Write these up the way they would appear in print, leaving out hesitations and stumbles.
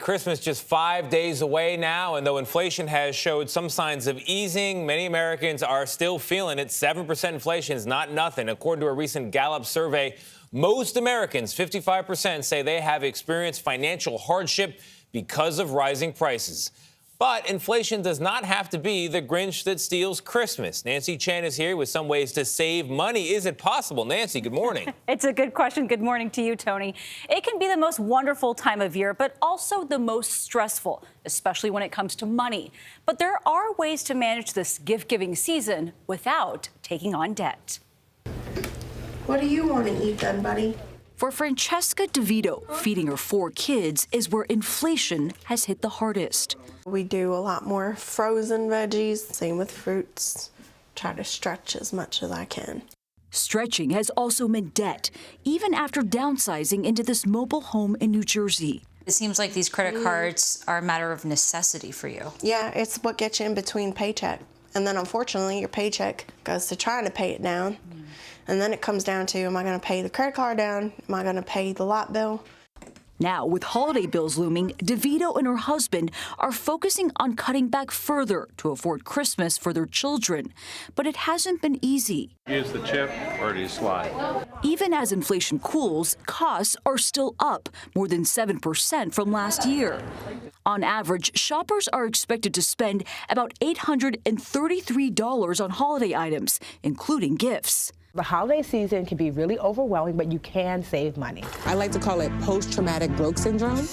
Christmas just 5 days away now, and though inflation has showed some signs of easing, many Americans are still feeling it. 7% inflation is not nothing. According to a recent Gallup survey, most Americans, 55%, say they have experienced financial hardship because of rising prices. But inflation does not have to be the Grinch that steals Christmas. Nancy Chen is here with some ways to save money. Is it possible? Nancy, good morning. It's a good question. Good morning to you, Tony. It can be the most wonderful time of year, but also the most stressful, especially when it comes to money. But there are ways to manage this gift-giving season without taking on debt. What do you want to eat then, buddy? For Francesca DeVito, feeding her 4 kids is where inflation has hit the hardest. We do a lot more frozen veggies, same with fruits. Try to stretch as much as I can. Stretching has also meant debt, even after downsizing into this mobile home in New Jersey. It seems like these credit cards are a matter of necessity for you. Yeah, it's what gets you in between paycheck. And then unfortunately, your paycheck goes to trying to pay it down. And then it comes down to, am I going to pay the credit card down? Am I going to pay the lot bill? Now, with holiday bills looming, DeVito and her husband are focusing on cutting back further to afford Christmas for their children. But it hasn't been easy. Use the chip or do you slide? Even as inflation cools, costs are still up more than 7% from last year. On average, shoppers are expected to spend about $833 on holiday items, including gifts. The holiday season can be really overwhelming, but you can save money. I like to call it post-traumatic broke syndrome.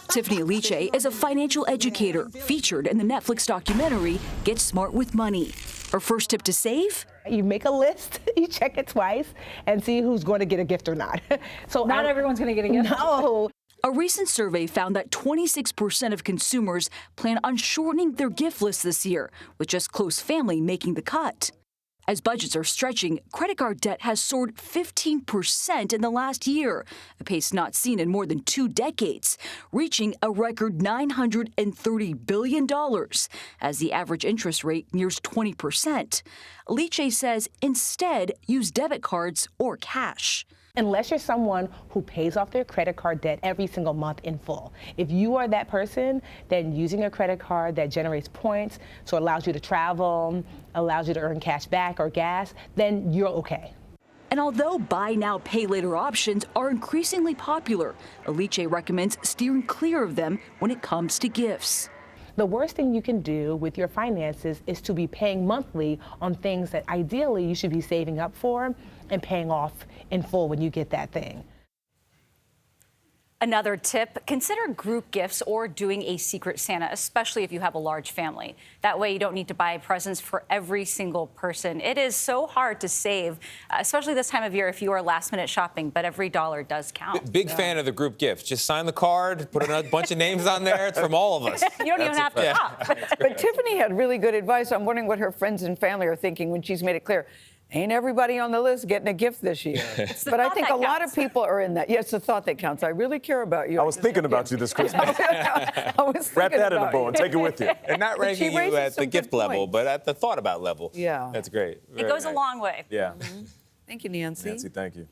Tiffany Liche is a financial educator featured in the Netflix documentary Get Smart with Money. Her first tip to save? You make a list, you check it twice, and see who's going to get a gift or not. So Not everyone's going to get a gift. No. A recent survey found that 26% of consumers plan on shortening their gift list this year, with just close family making the cut. As budgets are stretching, credit card debt has soared 15% in the last year, a pace not seen in more than 2 decades, reaching a record $930 billion, as the average interest rate nears 20%. Liche says instead use debit cards or cash. Unless you're someone who pays off their credit card debt every single month in full. If you are that person, then using a credit card that generates points, so it allows you to travel, allows you to earn cash back or gas, then you're okay. And although buy now, pay later options are increasingly popular, Liche recommends steering clear of them when it comes to gifts. The worst thing you can do with your finances is to be paying monthly on things that ideally you should be saving up for and paying off in full when you get that thing. Another tip, consider group gifts or doing a secret Santa, especially if you have a large family. That way you don't need to buy presents for every single person. It is so hard to save, especially this time of year if you are last-minute shopping, but every dollar does count. Big fan of the group gift. Just sign the card, put a bunch of names on there. It's from all of us. You don't even have to shop. But Tiffany had really good advice. I'm wondering what her friends and family are thinking when she's made it clear. Ain't everybody on the list getting a gift this year? But I think a lot of people are in that. Yes, the thought that counts. I really care about you. I was thinking about you this Christmas. Wrap that in a bow and take it with you. And not ranking you at the gift level, but at the thought about level. Yeah. That's great. It goes a long way. Yeah. Thank you, Nancy. Nancy, thank you.